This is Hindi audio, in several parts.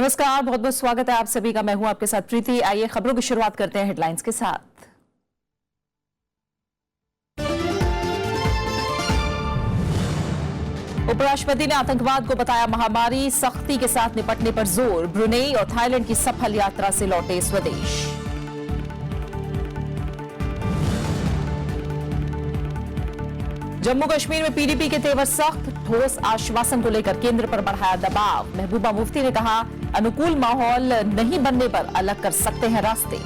नमस्कार, बहुत बहुत स्वागत है आप सभी का। मैं हूं आपके साथ प्रीति। आइए खबरों की शुरुआत करते हैं हेडलाइंस के साथ। उपराष्ट्रपति ने आतंकवाद को बताया महामारी, सख्ती के साथ निपटने पर जोर। ब्रुनेई और थाईलैंड की सफल यात्रा से लौटे स्वदेश। जम्मू कश्मीर में पीडीपी के तेवर सख्त, ठोस आश्वासन को लेकर केंद्र पर बढ़ाया दबाव। महबूबा मुफ्ती ने कहा, अनुकूल माहौल नहीं बनने पर अलग कर सकते हैं रास्ते।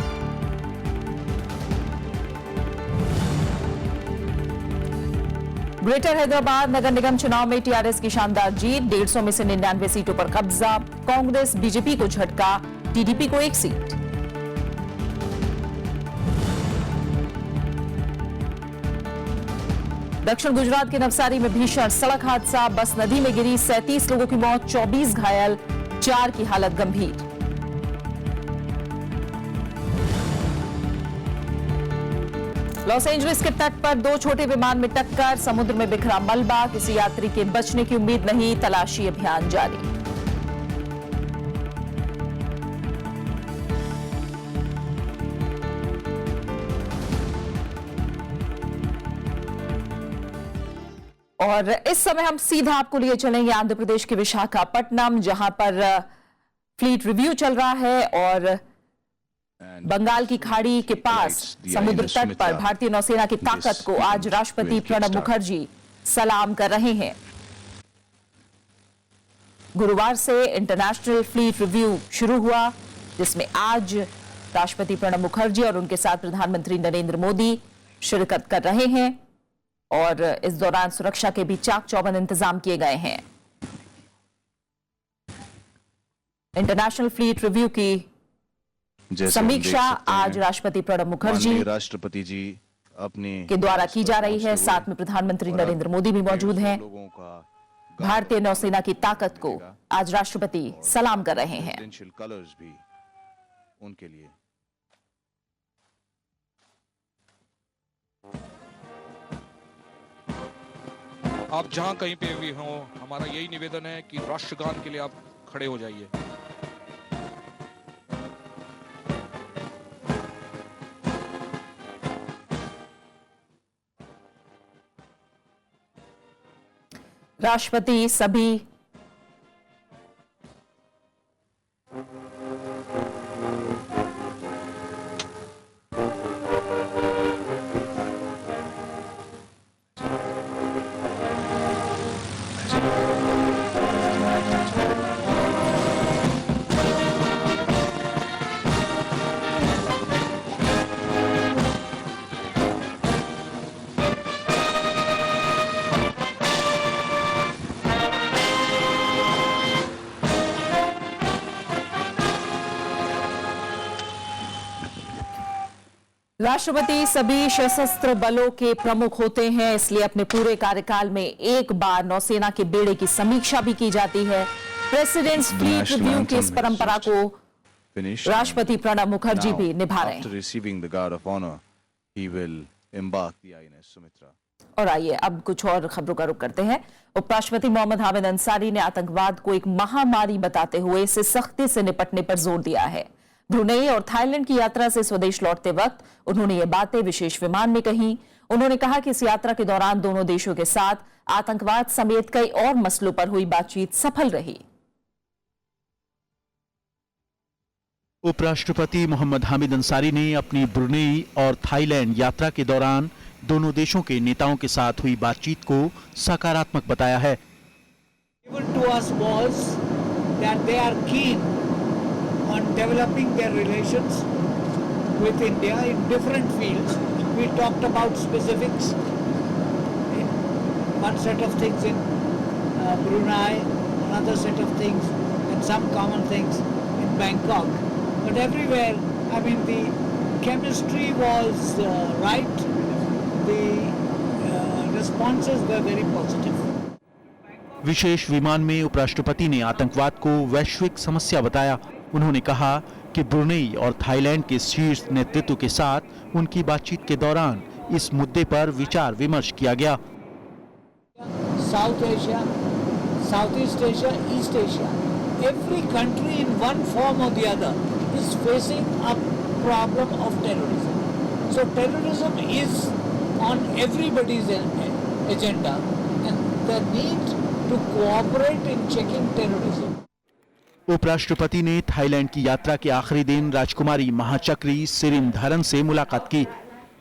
ग्रेटर हैदराबाद नगर निगम चुनाव में टीआरएस की शानदार जीत, 150 में से 99 सीटों पर कब्जा। कांग्रेस बीजेपी को झटका, टीडीपी को 1 सीट। दक्षिण गुजरात के नवसारी में भीषण सड़क हादसा, बस नदी में गिरी, 37 लोगों की मौत, 24 घायल, 4 की हालत गंभीर। लॉस एंजलिस के तट पर 2 छोटे विमान में टक्कर, समुद्र में बिखरा मलबा, किसी यात्री के बचने की उम्मीद नहीं, तलाशी अभियान जारी। और इस समय हम सीधा आपको लिए चलेंगे आंध्र प्रदेश के विशाखापट्टनम, जहां पर फ्लीट रिव्यू चल रहा है और बंगाल की खाड़ी के पास समुद्र तट पर भारतीय नौसेना की ताकत को आज राष्ट्रपति प्रणब मुखर्जी सलाम कर रहे हैं। गुरुवार से इंटरनेशनल फ्लीट रिव्यू शुरू हुआ, जिसमें आज राष्ट्रपति प्रणब मुखर्जी और उनके साथ प्रधानमंत्री नरेंद्र मोदी शिरकत कर रहे हैं और इस दौरान सुरक्षा के भी चाक चौबंद इंतजाम किए गए हैं। इंटरनेशनल फ्लीट रिव्यू की समीक्षा आज राष्ट्रपति प्रणब मुखर्जी राष्ट्रपति जी अपने के द्वारा की जा रही है। साथ में प्रधानमंत्री नरेंद्र मोदी भी मौजूद हैं। भारतीय नौसेना की ताकत को आज राष्ट्रपति सलाम कर रहे हैं। कलर्स भी उनके लिए। आप जहां कहीं पे भी हो, हमारा यही निवेदन है कि राष्ट्रगान के लिए आप खड़े हो जाइए। राष्ट्रपति सभी राष्ट्रपति सभी सशस्त्र बलों के प्रमुख होते हैं, इसलिए अपने पूरे कार्यकाल में एक बार नौसेना के बेड़े की समीक्षा भी की जाती है। प्रेसिडेंट्स फ्लीट रिव्यू की इस परंपरा को राष्ट्रपति प्रणब मुखर्जी भी निभा रहे हैं। और आइए अब कुछ और खबरों का रुख करते हैं। उपराष्ट्रपति मोहम्मद हामिद अंसारी ने आतंकवाद को एक महामारी बताते हुए इसे सख्ती से निपटने पर जोर दिया है। ब्रुनेई और थाईलैंड की यात्रा से स्वदेश लौटते वक्त उन्होंने ये बातें विशेष विमान में कही। उन्होंने कहा कि इस यात्रा के दौरान दोनों देशों के साथ आतंकवाद समेत कई और मसलों पर हुई बातचीत सफल रही। उपराष्ट्रपति मोहम्मद हामिद अंसारी ने अपनी ब्रुनेई और थाईलैंड यात्रा के दौरान दोनों देशों के नेताओं के साथ हुई बातचीत को सकारात्मक बताया है। On developing their relations with India in different fields. We talked about specifics in one set of things in Brunei, another set of things, and some common things in Bangkok. But everywhere, I mean, the chemistry was right. The responses were very positive. विशेष विमान में उपराष्ट्रपति ने आतंकवाद को वैश्विक समस्या बताया। उन्होंने कहा कि ब्रुनेई और थाईलैंड के शीर्ष नेतृत्व के साथ उनकी बातचीत के दौरान इस मुद्दे पर विचार विमर्श किया गया। South Asia, south east Asia, east Asia, every country in one form or the other is facing a problem of terrorism. So terrorism is on everybody's agenda, and the need to cooperate in checking terrorism. उपराष्ट्रपति ने थाईलैंड की यात्रा के आखिरी दिन राजकुमारी महाचक्री सिरिनधरन से मुलाकात की।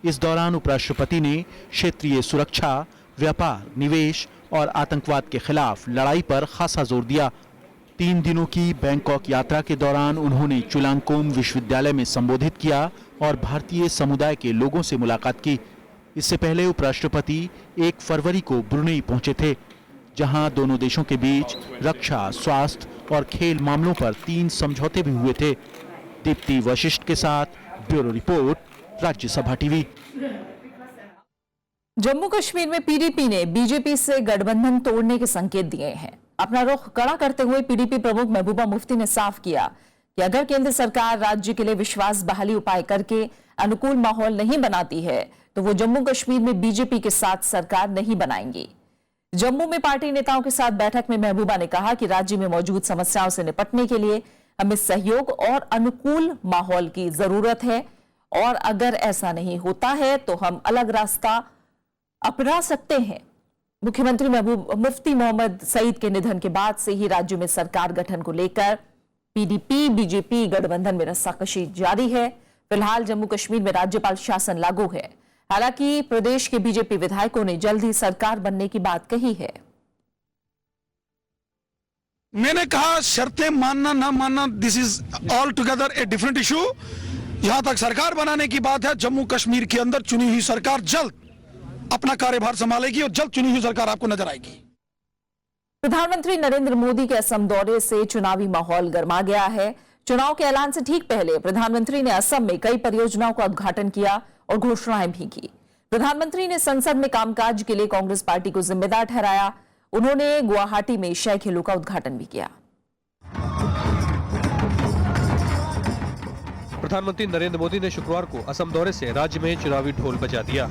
इस दौरान उपराष्ट्रपति ने क्षेत्रीय सुरक्षा, व्यापार, निवेश और आतंकवाद के खिलाफ लड़ाई पर खासा जोर दिया। 3 दिनों की बैंकॉक यात्रा के दौरान उन्होंने चुलांगकोम विश्वविद्यालय में संबोधित किया और भारतीय समुदाय के लोगों से मुलाकात की। इससे पहले उपराष्ट्रपति 1 फरवरी को ब्रुनेई पहुंचे थे, जहां दोनों देशों के बीच रक्षा, स्वास्थ्य और खेल मामलों पर 3 समझौते भी हुए थे। दीप्ति वशिष्ठ के साथ bureau report, Rajya Sabha TV. Jammu Kashmir में पीडीपी ने बीजेपी से गठबंधन तोड़ने के संकेत दिए हैं। अपना रुख कड़ा करते हुए पीडीपी प्रमुख महबूबा मुफ्ती ने साफ किया कि अगर केंद्र सरकार राज्य के लिए विश्वास बहाली उपाय करके अनुकूल माहौल नहीं बनाती है तो वो जम्मू कश्मीर में बीजेपी के साथ सरकार नहीं बनाएंगी। जम्मू में पार्टी नेताओं के साथ बैठक में महबूबा ने कहा कि राज्य में मौजूद समस्याओं से निपटने के लिए हमें सहयोग और अनुकूल माहौल की जरूरत है, और अगर ऐसा नहीं होता है तो हम अलग रास्ता अपना सकते हैं। मुख्यमंत्री मुफ्ती मोहम्मद सईद के निधन के बाद से ही राज्य में सरकार गठन को लेकर पीडीपी बीजेपी गठबंधन में रस्साकशी जारी है। फिलहाल जम्मू कश्मीर में राज्यपाल शासन लागू है। हालांकि प्रदेश के बीजेपी विधायकों ने जल्द ही सरकार बनने की बात कही है। मैंने कहा शर्तें मानना ना मानना, this is all together a different issue. यहां तक सरकार बनाने की बात है, जम्मू कश्मीर के अंदर चुनी हुई सरकार जल्द अपना कार्यभार संभालेगी और जल्द चुनी हुई सरकार आपको नजर आएगी। प्रधानमंत्री नरेंद्र मोदी के असम दौरे से चुनावी माहौल गर्मा गया है। चुनाव के ऐलान से ठीक पहले प्रधानमंत्री ने असम में कई परियोजनाओं का उद्घाटन किया और घोषणाएं भी की। प्रधानमंत्री ने संसद में कामकाज के लिए कांग्रेस पार्टी को जिम्मेदार ठहराया। उन्होंने गुवाहाटी में एशियाई खेलों का उद्घाटन भी किया। प्रधानमंत्री नरेंद्र मोदी ने शुक्रवार को असम दौरे से राज्य में चुनावी ढोल बजा दिया।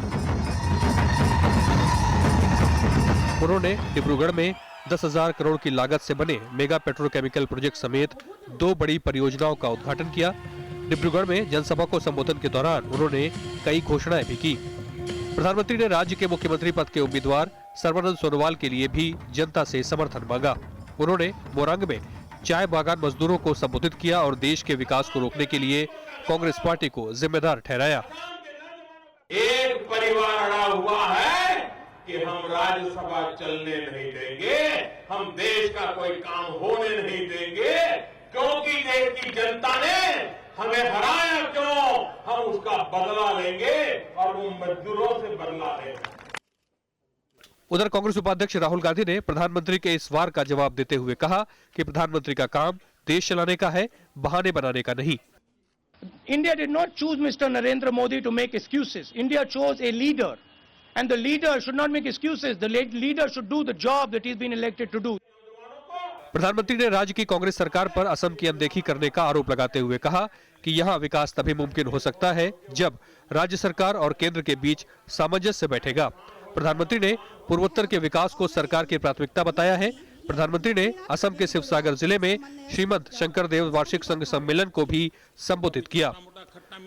उन्होंने डिब्रूगढ़ में 10,000 करोड़ की लागत से बने मेगा पेट्रोकेमिकल प्रोजेक्ट समेत 2 बड़ी परियोजनाओं का उद्घाटन किया। डिब्रूगढ़ में जनसभा को संबोधन के दौरान उन्होंने कई घोषणाएं भी की। प्रधानमंत्री ने राज्य के मुख्यमंत्री पद के उम्मीदवार सर्बानंद सोनोवाल के लिए भी जनता से समर्थन मांगा। उन्होंने मोरंग में चाय बागान मजदूरों को संबोधित किया और देश के विकास को रोकने के लिए कांग्रेस पार्टी को जिम्मेदार ठहराया। एक परिवार अड़ा हुआ है कि हम राज्यसभा चलने नहीं देंगे, हम देश का कोई काम होने नहीं देंगे, क्योंकि देश की जनता ने हमें हराया क्यों, हम उसका बदला लेंगे और वो मजदूरों से बदला लेंगे। उधर कांग्रेस उपाध्यक्ष राहुल गांधी ने प्रधानमंत्री के इस वार का जवाब देते हुए कहा कि प्रधानमंत्री का काम देश चलाने का है, बहाने बनाने का नहीं। India did not choose Mr. Narendra Modi to make excuses. India chose a leader, and the leader should not make excuses. The leader should do the job that he's been elected to do. प्रधानमंत्री ने राज्य की कांग्रेस सरकार पर असम की अनदेखी करने का आरोप लगाते हुए कहा कि यहां विकास तभी मुमकिन हो सकता है जब राज्य सरकार और केंद्र के बीच सामंजस्य बैठेगा। प्रधानमंत्री ने पूर्वोत्तर के विकास को सरकार की प्राथमिकता बताया है। प्रधानमंत्री ने असम के शिवसागर जिले में श्रीमंत शंकरदेव वार्षिक संघ सम्मेलन को भी संबोधित किया।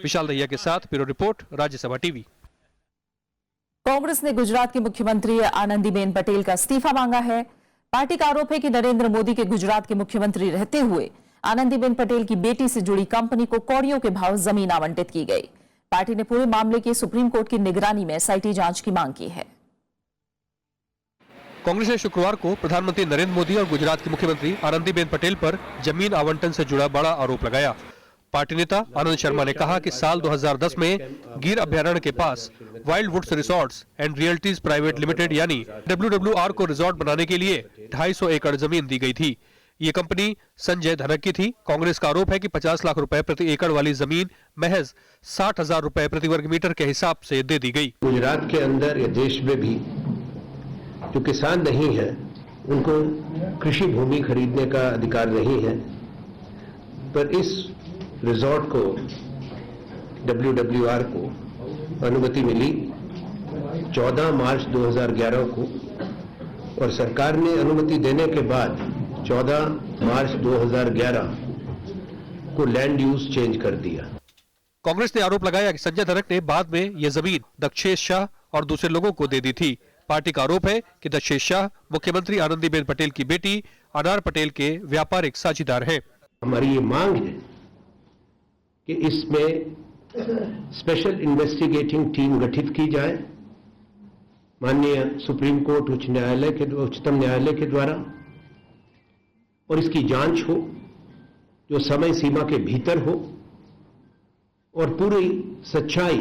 विशाल दहिया के साथ bureau report, Rajya Sabha TV. Congress ने गुजरात की मुख्यमंत्री आनंदीबेन पटेल का इस्तीफा मांगा है। पार्टी का आरोप है कि नरेंद्र मोदी के गुजरात के मुख्यमंत्री रहते हुए आनंदीबेन पटेल की बेटी से जुड़ी कंपनी को कौड़ियों के भाव जमीन आवंटित की गई। पार्टी ने पूरे मामले की सुप्रीम कोर्ट की निगरानी में एसआईटी जांच की मांग की है। कांग्रेस ने शुक्रवार को प्रधानमंत्री नरेंद्र मोदी और गुजरात की मुख्यमंत्री आनंदीबेन पटेल पर जमीन आवंटन से जुड़ा बड़ा आरोप लगाया। पार्टी नेता आनंद शर्मा ने कहा कि साल 2010 में गिर अभयारण्य के पास Wild Woods Resorts and Realties Private Limited यानी WWR को रिजॉर्ट बनाने के लिए 250 एकड़ जमीन दी गई थी। ये कंपनी संजय धनक की थी। कांग्रेस का आरोप है कि 50 लाख रुपए प्रति एकड़ वाली जमीन महज 60,000 रुपए प्रति वर्ग मीटर के हिसाब से दे दी गई। गुजरात के अंदर या देश में भी जो किसान नहीं है उनको कृषि भूमि खरीदने का अधिकार नहीं है, पर इस रिजॉर्ट को WWR को अनुमति मिली 14 मार्च 2011 को, और सरकार ने अनुमति देने के बाद 14 मार्च 2011 को लैंड यूज चेंज कर दिया। कांग्रेस ने आरोप लगाया कि संजय धनक ने बाद में यह जमीन दक्षेश शाह और दूसरे लोगों को दे दी थी। पार्टी का आरोप है कि दक्षेश शाह मुख्यमंत्री आनंदीबेन पटेल की बेटी अनार पटेल के व्यापारिक साझीदार हैं। हमारी ये मांग है कि इसमें स्पेशल इन्वेस्टिगेटिंग टीम गठित की जाए माननीय सुप्रीम कोर्ट उच्चतम न्यायालय के द्वारा, और इसकी जांच हो जो समय सीमा के भीतर हो और पूरी सच्चाई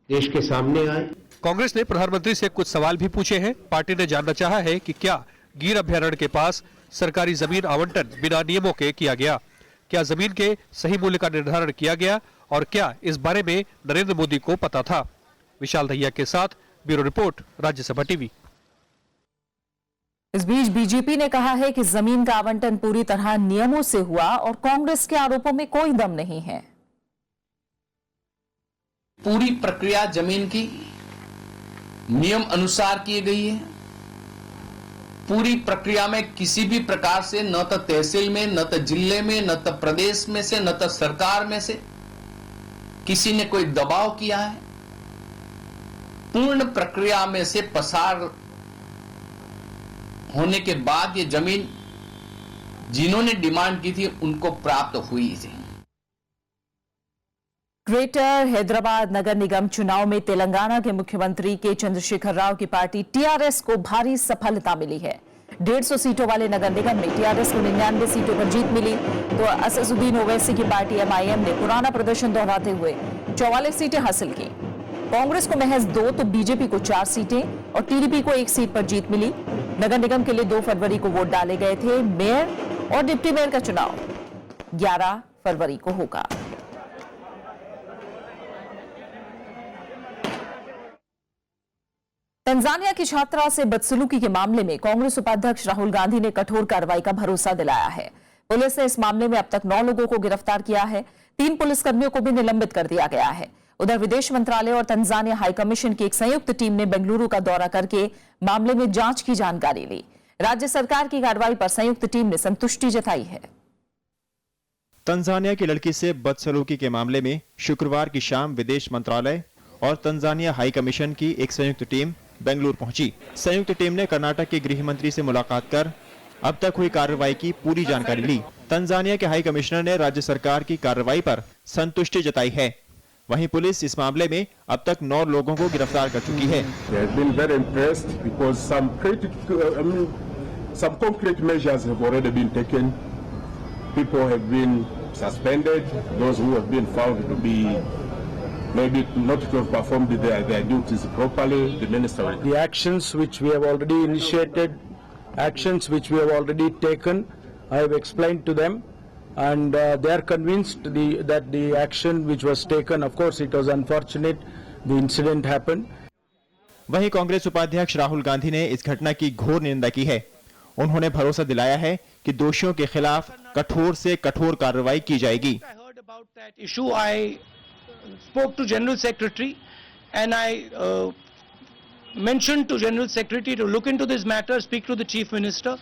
देश के सामने आए। कांग्रेस ने प्रधानमंत्री से कुछ सवाल भी पूछे हैं। पार्टी ने जानना चाहा है कि क्या गिर अभ्यारण्य के पास सरकारी जमीन आवंटन बिना नियमों के किया गया, क्या जमीन के सही मूल्य का निर्धारण किया गया और क्या इस बारे में नरेंद्र मोदी को पता था। विशाल दहिया के साथ ब्यूरो रिपोर्ट, राज्यसभा टीवी। इस बीच बीजेपी ने कहा है कि जमीन का आवंटन पूरी तरह नियमों से हुआ और कांग्रेस के आरोपों में कोई दम नहीं है। पूरी प्रक्रिया जमीन की नियम अनुसार की गई है। पूरी प्रक्रिया में किसी भी प्रकार से न तो तहसील में, न तो जिले में, न तो प्रदेश में से, न तो सरकार में से किसी ने कोई दबाव किया है। पूर्ण प्रक्रिया में से पसार होने के बाद ये जमीन जिन्होंने डिमांड की थी उनको प्राप्त हुई थी। ग्रेटर हैदराबाद नगर निगम चुनाव में तेलंगाना के मुख्यमंत्री के चंद्रशेखर राव की पार्टी टीआरएस को भारी सफलता मिली है। 150 सीटों वाले नगर निगम में टीआरएस को 99 सीटों पर जीत मिली, तो असदुद्दीन ओवैसी की पार्टी एमआईएम ने पुराना प्रदर्शन दोहराते हुए 44 सीटें हासिल की। कांग्रेस को महज 2 तो बीजेपी को 4 सीटें और टीडीपी को 1 सीट पर जीत मिली। नगर निगम के लिए 2 फरवरी को वोट डाले गए थे। मेयर और डिप्टी मेयर का चुनाव 11 फरवरी को होगा। तंजानिया की छात्रा से बदसलूकी के मामले में कांग्रेस उपाध्यक्ष राहुल गांधी ने कठोर कार्रवाई का भरोसा दिलाया है। पुलिस ने इस मामले में अब तक 9 लोगों को गिरफ्तार किया है। 3 पुलिसकर्मियों को भी निलंबित कर दिया गया है। उधर विदेश मंत्रालय और तंजानिया हाई कमीशन की एक संयुक्त टीम ने बेंगलुरु का दौरा करके मामले में जांच की जानकारी ली। राज्य सरकार की कार्रवाई पर संयुक्त टीम ने संतुष्टि जताई है। तंजानिया की लड़की से बदसलूकी के मामले में शुक्रवार की शाम विदेश मंत्रालय और तंजानिया हाई कमीशन की एक संयुक्त टीम बेंगलुरु पहुंची। संयुक्त टीम ने कर्नाटक के गृह मंत्री से मुलाकात कर अब तक हुई कार्रवाई की पूरी जानकारी ली। तंजानिया के हाई कमिश्नर ने राज्य सरकार की कार्रवाई पर संतुष्टि जताई है। वहीं पुलिस इस मामले में अब तक 9 लोगों को गिरफ्तार कर चुकी है। Some concrete measures have already been taken. People have been suspended. Those who have been found to be maybe not to have performed their duties properly, the minister. The actions which we have already initiated, actions which we have already taken, I have explained to them, and they are convinced that the action which was taken, of course, it was unfortunate. The incident happened. वहीं कांग्रेस उपाध्यक्ष राहुल गांधी ने इस घटना की घोर निंदा की है। उन्होंने भरोसा दिलाया है कि दोषियों के खिलाफ कठोर से कठोर कार्रवाई की जाएगी। I heard about that issue. I spoke to General Secretary and I mentioned to General Secretary to look into this matter, speak to the Chief Minister,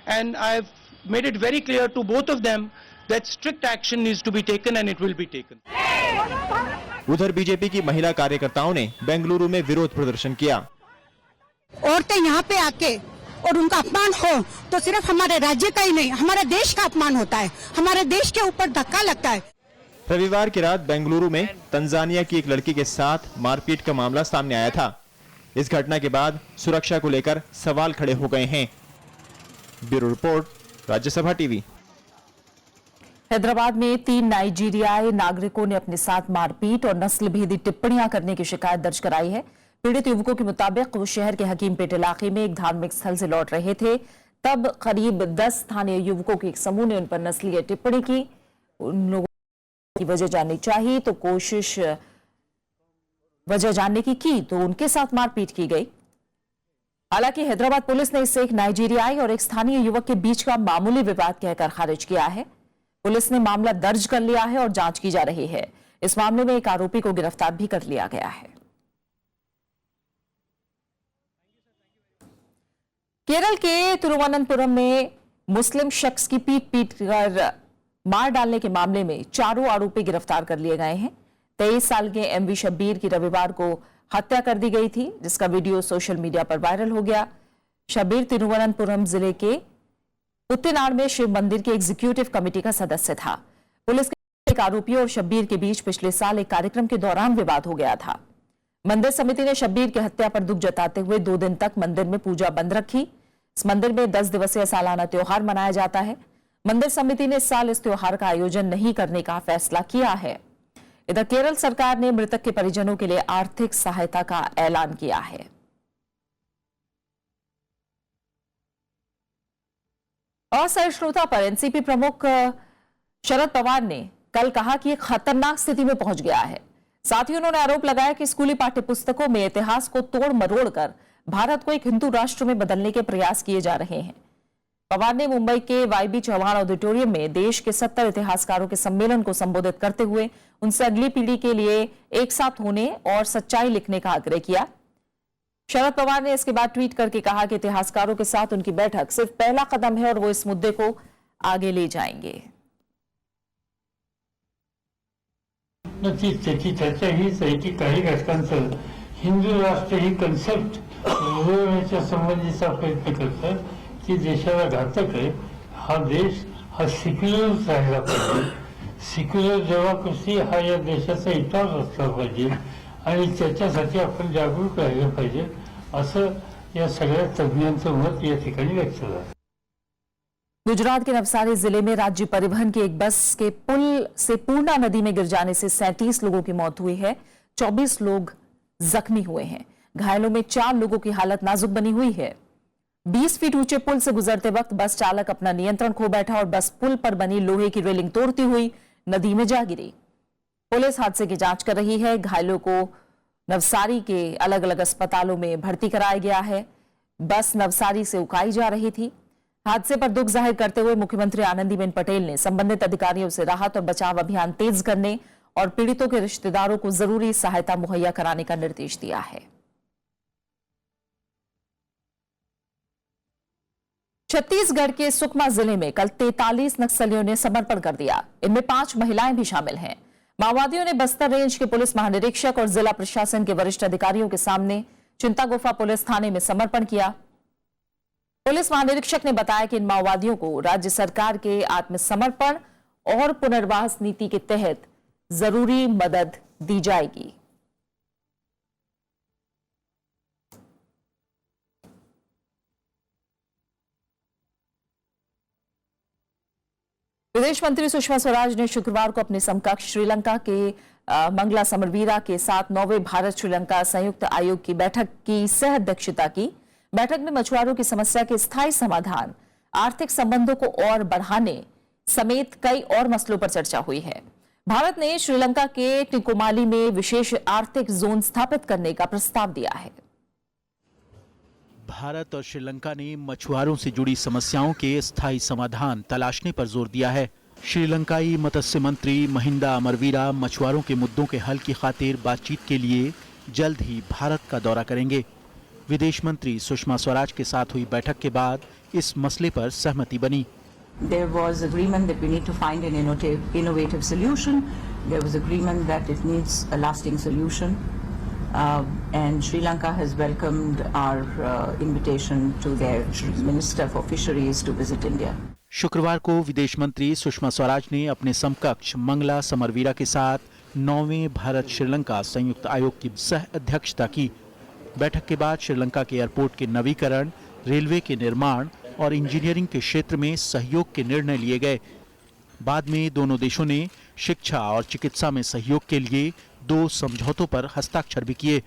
and I've made it very clear to both of them that strict action needs to be taken and it will be taken. उधर बीजेपी की महिला कार्यकर्ताओं ने बेंगलुरु में विरोध प्रदर्शन किया। औरतें यहाँ पे आके और उनका अपमान हो तो सिर्फ हमारे राज्य का ही नहीं, हमारे देश का अपमान होता है, हमारे देश के ऊपर धक्का लगता है। रविवार की रात बेंगलुरु में तंजानिया की एक लड़की के साथ मारपीट का मामला सामने आया था। इस घटना के बाद सुरक्षा को लेकर सवाल खड़े हो गए हैं। Bureau report, Rajya Sabha TV. Hyderabad में 3 नाइजीरियाई नागरिकों ने अपने साथ मारपीट और नस्लभेदी टिप्पणियां करने की शिकायत दर्ज कराई है। पीड़ित युवकों के मुताबिक वो शहर के हकीमपेट इलाके में एक धार्मिक स्थल से लौट रहे थे, तब करीब 10 स्थानीय युवकों के एक समूह ने उन पर नस्लीय टिप्पणी की। उन लोगों की वजह जाननी चाहिए तो कोशिश वजह जानने की तो उनके साथ मारपीट की गई। हालांकि हैदराबाद पुलिस ने इससे एक नाइजीरियाई और एक स्थानीय युवक के बीच का मामूली विवाद कहकर खारिज किया है। पुलिस ने मामला दर्ज कर लिया है और जांच की जा रही है। इस मामले में एक आरोपी को गिरफ्तार भी कर लिया गया है। केरल के तिरुवनंतपुरम में मुस्लिम शख्स की पीट कर मार डालने के मामले में चारों आरोपी गिरफ्तार कर लिए गए हैं। 23 साल के एमवी शब्बीर की रविवार को हत्या कर दी गई थी, जिसका वीडियो सोशल मीडिया पर वायरल हो गया। शब्बीर तिरुवनंतपुरम जिले के पुत्तिनाड में शिव मंदिर की एग्जीक्यूटिव कमेटी का सदस्य था। पुलिस के एक आरोपी और शब्बीर के बीच पिछले साल एक कार्यक्रम के दौरान विवाद हो गया था। मंदिर समिति ने शब्बीर की हत्या पर दुख जताते हुए 2 दिन तक मंदिर में पूजा बंद रखी। इस मंदिर में 10 दिवसीय सालाना त्योहार मनाया जाता है। मंदिर समिति ने इस साल इस त्योहार का आयोजन नहीं करने का फैसला किया है। इधर केरल सरकार ने मृतक के परिजनों के लिए आर्थिक सहायता का ऐलान किया है। असहिष्णुता पर एनसीपी प्रमुख शरद पवार ने कल कहा कि एक खतरनाक स्थिति में पहुंच गया है। साथ ही उन्होंने आरोप लगाया कि स्कूली पाठ्यपुस्तकों में इतिहास को तोड़ मरोड़ कर भारत को एक हिंदू राष्ट्र में बदलने के प्रयास किए जा रहे हैं। पवार ने मुंबई के वाईबी चौहान ऑडिटोरियम में देश के 70 इतिहासकारों के सम्मेलन को संबोधित करते हुए उनसे अगली पीढ़ी के लिए एक साथ होने और सच्चाई लिखने का आग्रह किया। शरद पवार ने इसके बाद ट्वीट करके कहा कि इतिहासकारों के साथ उनकी बैठक सिर्फ पहला कदम है और वो इस मुद्दे को आगे ले जाएंगे। नक्कीच त्याची चर्चा हीच आहे की काही घटकांचं हिंदू राष्ट्र ही कन्सेप्ट रुजवण्याच्या संबंधीचा प्रयत्न करतात की देशाला घातक आहे। हा देश हा सेक्युलर राहिला पाहिजे। सेक्युलर डेमोक्रेसी हा या देशाचा इतिहास असला पाहिजे आणि त्याच्यासाठी आपण जागरूक राहिलं पाहिजे असं या सगळ्या तज्ञांचं मत या ठिकाणी व्यक्त झालं। गुजरात के नवसारी जिले में राज्य परिवहन की एक बस के पुल से पूर्णा नदी में गिर जाने से 37 लोगों की मौत हुई है। 24 लोग जख्मी हुए हैं। घायलों में 4 लोगों की हालत नाजुक बनी हुई है। 20 फीट ऊंचे पुल से गुजरते वक्त बस चालक अपना नियंत्रण खो बैठा और बस पुल पर बनी लोहे की रेलिंग तोड़ती हुई नदी में जा गिरी। पुलिस हादसे की जांच कर रही है। घायलों को नवसारी के अलग अलग अस्पतालों में भर्ती कराया गया है। बस नवसारी से उकाई जा रही थी। हादसे पर दुख जाहिर करते हुए मुख्यमंत्री आनंदीबेन पटेल ने संबंधित अधिकारियों से राहत और बचाव अभियान तेज करने और पीड़ितों के रिश्तेदारों को जरूरी सहायता मुहैया कराने का निर्देश दिया है। छत्तीसगढ़ के सुकमा जिले में कल 43 नक्सलियों ने समर्पण कर दिया। इनमें 5 महिलाएं भी शामिल हैं। माओवादियों ने बस्तर रेंज के पुलिस महानिरीक्षक और जिला प्रशासन के वरिष्ठ अधिकारियों के सामने चिंतागुफा पुलिस थाने में समर्पण किया। पुलिस महानिरीक्षक ने बताया कि इन माओवादियों को राज्य सरकार के आत्मसमर्पण और पुनर्वास नीति के तहत जरूरी मदद दी जाएगी। विदेश मंत्री सुषमा स्वराज ने शुक्रवार को अपने समकक्ष श्रीलंका के मंगला समरवीरा के साथ 9वें भारत श्रीलंका संयुक्त आयोग की बैठक की सह अध्यक्षता की। बैठक में मछुआरों की समस्या के स्थायी समाधान, आर्थिक संबंधों को और बढ़ाने समेत कई और मसलों पर चर्चा हुई है। भारत ने श्रीलंका के टिकोमाली में विशेष आर्थिक जोन स्थापित करने का प्रस्ताव दिया है। भारत और श्रीलंका ने मछुआरों से जुड़ी समस्याओं के स्थायी समाधान तलाशने पर जोर दिया है। श्रीलंकाई मत्स्य मंत्री महिंदा अमरवीरा मछुआरों के मुद्दों के हल की खातिर बातचीत के लिए जल्द ही भारत का दौरा करेंगे। विदेश मंत्री सुषमा स्वराज के साथ हुई बैठक के बाद इस मसले पर सहमति बनी। There was agreement that we need to find an innovative solution. There was agreement that it needs a lasting solution. And Sri Lanka has welcomed our invitation to their Minister for Fisheries to visit India. शुक्रवार को विदेश मंत्री सुषमा स्वराज ने अपने समकक्ष मंगला समरवीरा के साथ 9वें भारत श्रीलंका संयुक्त आयोग की सह अध्यक्षता की। बैठक के बाद श्रीलंका के एयरपोर्ट के नवीकरण, रेलवे के निर्माण और इंजीनियरिंग के क्षेत्र में सहयोग के निर्णय लिए गए। बाद में दोनों देशों ने शिक्षा और चिकित्सा में सहयोग के लिए 2 समझौतों पर हस्ताक्षर भी किए।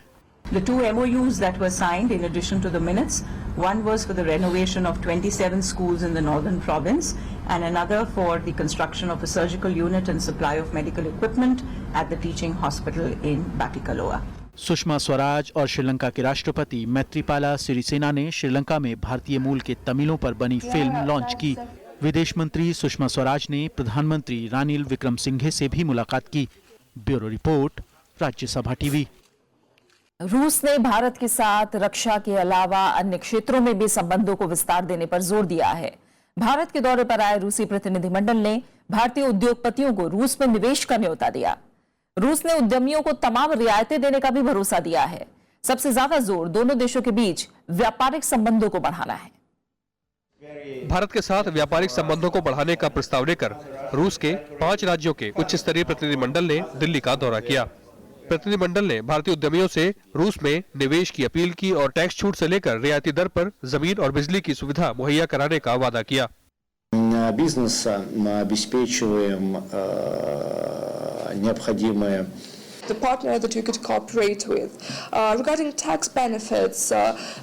The 2 MOUs that were signed in addition to the minutes, one was for the renovation of 27 schools in the northern province and another for the construction of a surgical unit and supply of medical equipment at the teaching hospital in Batticaloa. Sushma Swaraj और श्रीलंका के राष्ट्रपति मैत्रीपाला सिरिसेना ने श्रीलंका में भारतीय मूल के तमिलों पर बनी फिल्म लॉन्च की। विदेश मंत्री सुषमा स्वराज ने प्रधानमंत्री रानिल विक्रमसिंघे से भी मुलाकात की। Bureau report, Rajya Sabha TV. रूस ने भारत के साथ रक्षा के अलावा अन्य क्षेत्रों में भी संबंधों को विस्तार देने पर जोर दिया है। भारत के दौरे पर आए रूसी प्रतिनिधिमंडल ने भारतीय उद्योगपतियों को रूस में निवेश का न्योता दिया। रूस ने उद्यमियों को तमाम रियायतें देने का भी भरोसा दिया है। सबसे ज्यादा जोर दोनों देशों के बीच व्यापारिक संबंधों को बढ़ाना है। भारत के साथ व्यापारिक संबंधों को बढ़ाने का प्रस्ताव लेकर रूस के 5 राज्यों के उच्च स्तरीय प्रतिनिधिमंडल ने दिल्ली का दौरा किया। प्रतिनिधिमंडल ने भारतीय उद्यमियों से रूस में निवेश की अपील की और टैक्स छूट से लेकर रियायती दर पर जमीन और बिजली की सुविधा मुहैया कराने का वादा किया। Бизнеса мы обеспечиваем необходимые. The partner that you could cooperate with. Regarding tax benefits,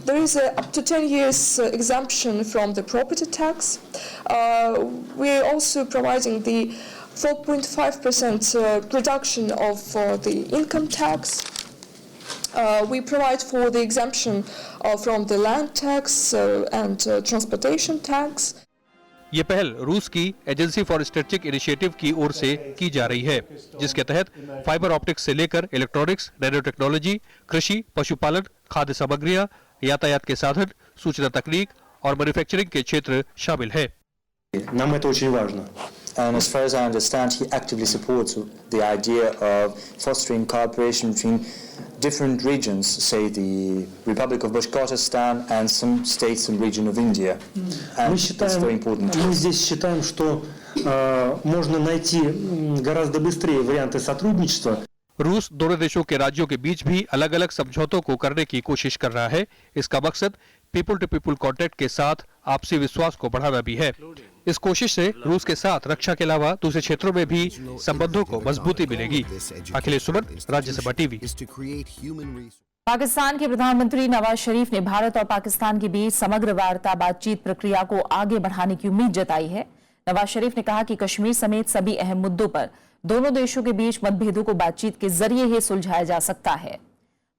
there is up to 10 years exemption from the property tax. We're also providing the 4.5% reduction of the income tax. We provide for the exemption from the land tax and transportation tax. ये पहल रूस की एजेंसी फॉर स्ट्रेटेजिक इनिशिएटिव की ओर से की जा रही है, जिसके तहत फाइबर ऑप्टिक्स से लेकर इलेक्ट्रॉनिक्स, नैनो टेक्नोलॉजी, कृषि, पशुपालन, खाद्य सामग्रियां, यातायात के साधन, सूचना तकनीक और मैन्युफैक्चरिंग के क्षेत्र शामिल है। Нам это очень важно. And as far as I understand, he actively supports the idea of fostering cooperation between different regions, say the Republic of Bashkortostan and some states and region of India. And it's very important. Мы здесь считаем, что можно найти гораздо быстрее варианты сотрудничества. रूस दोनों देशों के राज्यों के बीच भी अलग अलग समझौतों को करने की कोशिश कर रहा है। इसका मकसद पीपल टू पीपल कॉन्टैक्ट के साथ आपसी विश्वास को बढ़ाना भी है। इस कोशिश से रूस के साथ रक्षा के अलावा दूसरे क्षेत्रों में भी संबंधों को मजबूती मिलेगी। अखिलेश सुमन, राज्यसभा टीवी। पाकिस्तान के प्रधानमंत्री नवाज शरीफ ने भारत और पाकिस्तान के बीच समग्र वार्ता बातचीत प्रक्रिया को आगे बढ़ाने की उम्मीद जताई है। नवाज शरीफ ने कहा कि कश्मीर समेत सभी अहम मुद्दों पर दोनों देशों के बीच मतभेदों को बातचीत के जरिए ही सुलझाया जा सकता है।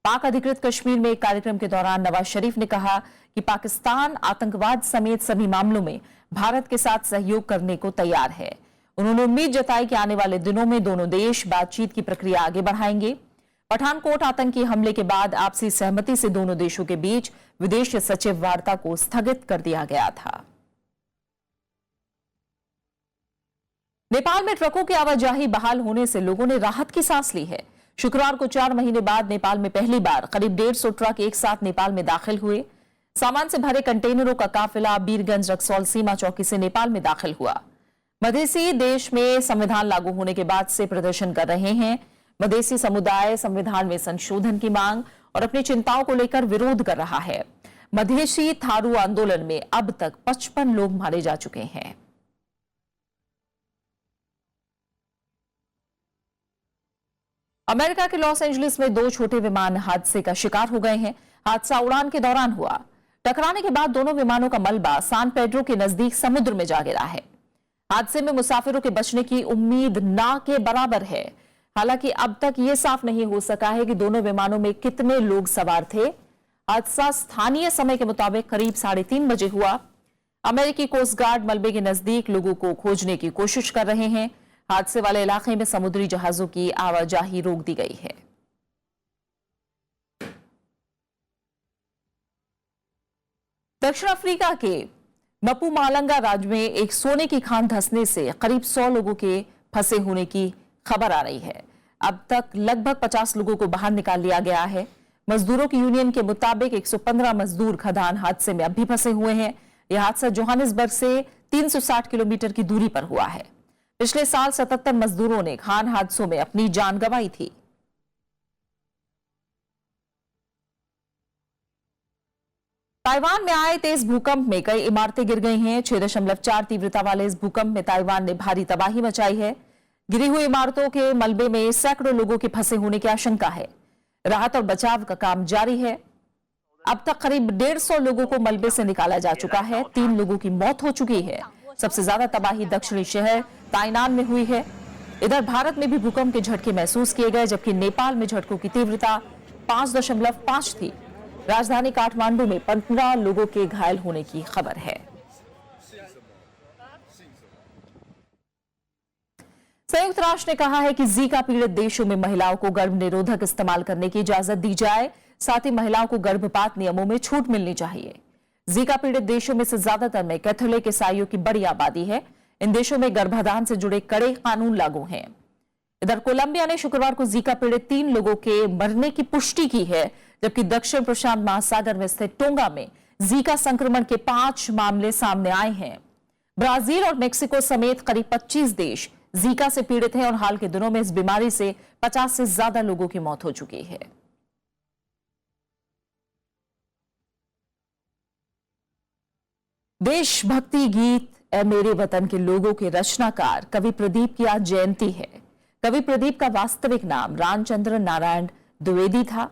पाक अधिकृत कश्मीर में एक कार्यक्रम के दौरान नवाज शरीफ ने कहा कि पाकिस्तान आतंकवाद समेत सभी मामलों में भारत के साथ सहयोग करने को तैयार है। उन्होंने उम्मीद जताई कि आने वाले दिनों में दोनों देश बातचीत की प्रक्रिया आगे बढ़ाएंगे। पठानकोट आतंकी हमले के बाद आपसी सहमति से दोनों देशों के बीच विदेश सचिव वार्ता को स्थगित कर दिया गया था। नेपाल में ट्रकों की आवाजाही बहाल होने से लोगों ने राहत की सांस ली है। शुक्रवार को 4 महीने बाद नेपाल में पहली बार करीब 150 ट्रक एक साथ नेपाल में दाखिल हुए। सामान से भरे कंटेनरों का काफिला बीरगंज रक्सौल सीमा चौकी से नेपाल में दाखिल हुआ। मधेसी देश में संविधान लागू होने के बाद से प्रदर्शन कर रहे हैं। मधेसी समुदाय संविधान में संशोधन की मांग और अपनी चिंताओं को लेकर विरोध कर रहा है। मधेसी थारू आंदोलन में अब तक 55 लोग मारे जा चुके हैं। अमेरिका के लॉस एंजलिस में 2 छोटे विमान हादसे का शिकार हो गए हैं। हादसा उड़ान के दौरान हुआ। टकराने के बाद दोनों विमानों का मलबा सान पेड्रो के नजदीक समुद्र में जा गिरा है। हादसे में मुसाफिरों के बचने की उम्मीद ना के बराबर है। हालांकि अब तक ये साफ नहीं हो सका है कि दोनों विमानों में कितने लोग सवार थे। हादसा स्थानीय समय के मुताबिक करीब 3:30 बजे हुआ। अमेरिकी कोस्ट गार्ड मलबे के नजदीक लोगों को खोजने की कोशिश कर रहे हैं। हादसे वाले इलाके में समुद्री जहाजों की आवाजाही रोक दी गई है। दक्षिण अफ्रीका के मपुमालंगा राज्य में एक सोने की खान धंसने से करीब 100 लोगों के फंसे होने की खबर आ रही है। अब तक लगभग 50 लोगों को बाहर निकाल लिया गया है। मजदूरों की यूनियन के मुताबिक 115 मजदूर खदान हादसे में अब भी फंसे हुए हैं। यह हादसा जोहानिसबर्ग से 360 किलोमीटर की दूरी पर हुआ है। पिछले साल 77 मजदूरों ने खान हादसों में अपनी जान गंवाई थी। ताइवान में आए तेज भूकंप में कई इमारतें गिर गई हैं। 6.4 तीव्रता वाले इस भूकंप में ताइवान ने भारी तबाही मचाई है। गिरी हुई इमारतों के मलबे में सैकड़ों लोगों के फंसे होने की आशंका है। राहत और बचाव का काम जारी है। अब तक करीब 150 लोगों को मलबे से निकाला जा चुका है। 3 लोगों की मौत हो चुकी है। सबसे ज्यादा तबाही दक्षिणी शहर ताइनान में हुई है। इधर भारत में भी भूकंप के झटके महसूस किए गए, जबकि नेपाल में झटकों की तीव्रता 5.5 थी। राजधानी काठमांडू में 15 लोगों के घायल होने की खबर है। संयुक्त राष्ट्र ने कहा है कि जीका पीड़ित देशों में महिलाओं को गर्भ निरोधक इस्तेमाल करने की इजाजत दी जाए। साथ ही महिलाओं को गर्भपात नियमों में छूट मिलनी चाहिए। जीका पीड़ित देशों में से ज्यादातर में कैथोलिक ईसाइयों की बड़ी आबादी है। इन देशों में गर्भाधान से जुड़े कड़े कानून लागू हैं। इधर कोलंबिया ने शुक्रवार को जीका पीड़ित 3 लोगों के मरने की पुष्टि की है, जबकि दक्षिण प्रशांत महासागर में स्थित टोंगा में जीका संक्रमण के 5 मामले सामने आए हैं। ब्राजील और मेक्सिको समेत करीब 25 देश जीका से पीड़ित हैं और हाल के दिनों में इस बीमारी से 50 से ज्यादा लोगों की मौत हो चुकी है। देशभक्ति गीत ए मेरे वतन के लोगों के रचनाकार कवि प्रदीप की आज जयंती है। कवि प्रदीप का वास्तविक नाम रामचंद्र नारायण द्विवेदी था।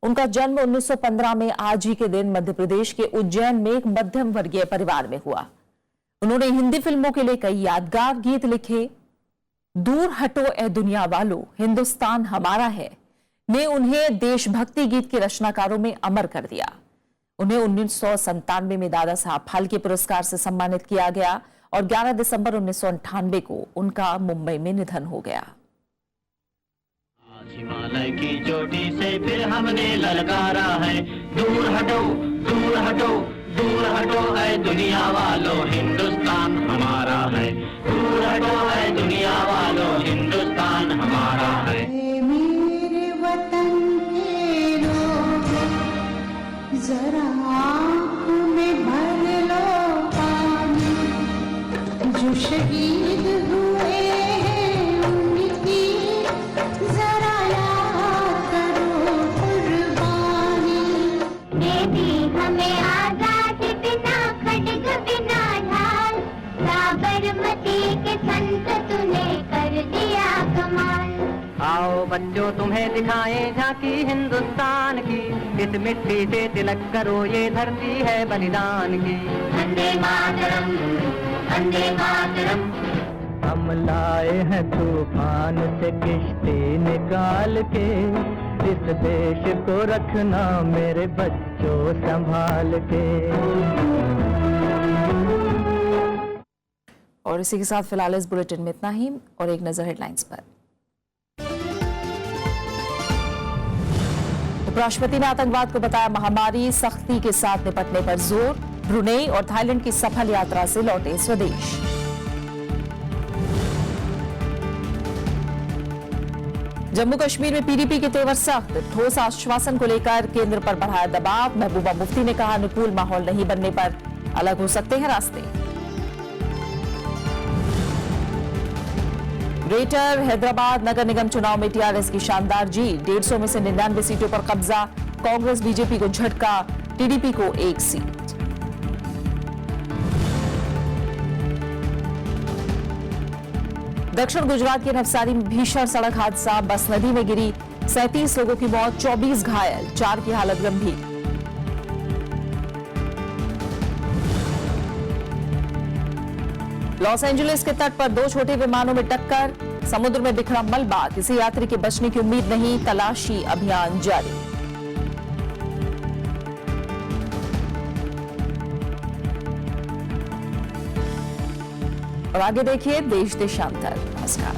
उनका जन्म 1915 में आज ही के दिन मध्य प्रदेश के उज्जैन में एक मध्यम वर्गीय परिवार में हुआ। उन्होंने हिंदी फिल्मों के लिए कई यादगार गीत लिखे। दूर हटो ए दुनिया वालों, हिंदुस्तान हमारा है ने उन्हें देशभक्ति गीत के रचनाकारों में अमर कर दिया। उन्हें 1997 में दादा साहब फाल्के पुरस्कार से सम्मानित किया गया और 11 दिसंबर 1998 को उनका मुंबई में निधन हो गया। हिमालय की चोटी से फिर हमने ललकारा है, दूर हटो दूर हटो दूर हटो है दुनिया वालों, हिंदुस्तान हमारा है। दूर हटो है दुनिया वालों, हिंदुस्तान हमारा है। मेरे वतन के लोगों, जरा आँख में भर लो पानी, जो शहीद हुए हैं उनकी जरा याद करो कुर्बानी। दे दी हमें आजादी बिना खड्ग बिना ढाल, साबरमती के संत तूने कर दिया कमाल। आओ बच्चों तुम्हें दिखाएं झांकी हिंदुस्तान की, इस मिट्टी से तिलक करो ये धरती है बलिदान की। वंदे मातरम वंदे मातरम। हम लाए हैं तूफान से किश्ती निकाल के, इस देश को रखना मेरे बच्चों संभाल के। और इसी के साथ फिलहाल इस बुलेटिन में इतना ही और एक नजर हेडलाइंस पर। उपराष्ट्रपति ने आतंकवाद को बताया महामारी, सख्ती के साथ निपटने पर जोर। ब्रुनेई और थाईलैंड की सफल यात्रा से लौटे स्वदेश। जम्मू कश्मीर में पीडीपी के तेवर सख्त, ठोस आश्वासन को लेकर केंद्र पर बढ़ाया दबाव। महबूबा मुफ्ती ने कहा अनुकूल माहौल नहीं बनने पर अलग हो सकते हैं रास्ते। ग्रेटर हैदराबाद नगर निगम चुनाव में टीआरएस की शानदार जीत, 150 में से 99 सीटों पर कब्जा। कांग्रेस बीजेपी को झटका, टीडीपी को 1 सीट। दक्षिण गुजरात के नवसारी में भीषण सड़क हादसा, बस नदी में गिरी, 37 लोगों की मौत, 24 घायल, 4 की हालत गंभीर। लॉस एंजलिस के तट पर 2 छोटे विमानों में टक्कर, समुद्र में बिखरा मलबा, किसी यात्री के बचने की उम्मीद नहीं, तलाशी अभियान जारी। और आगे देखिए देश देशांतर। नमस्कार।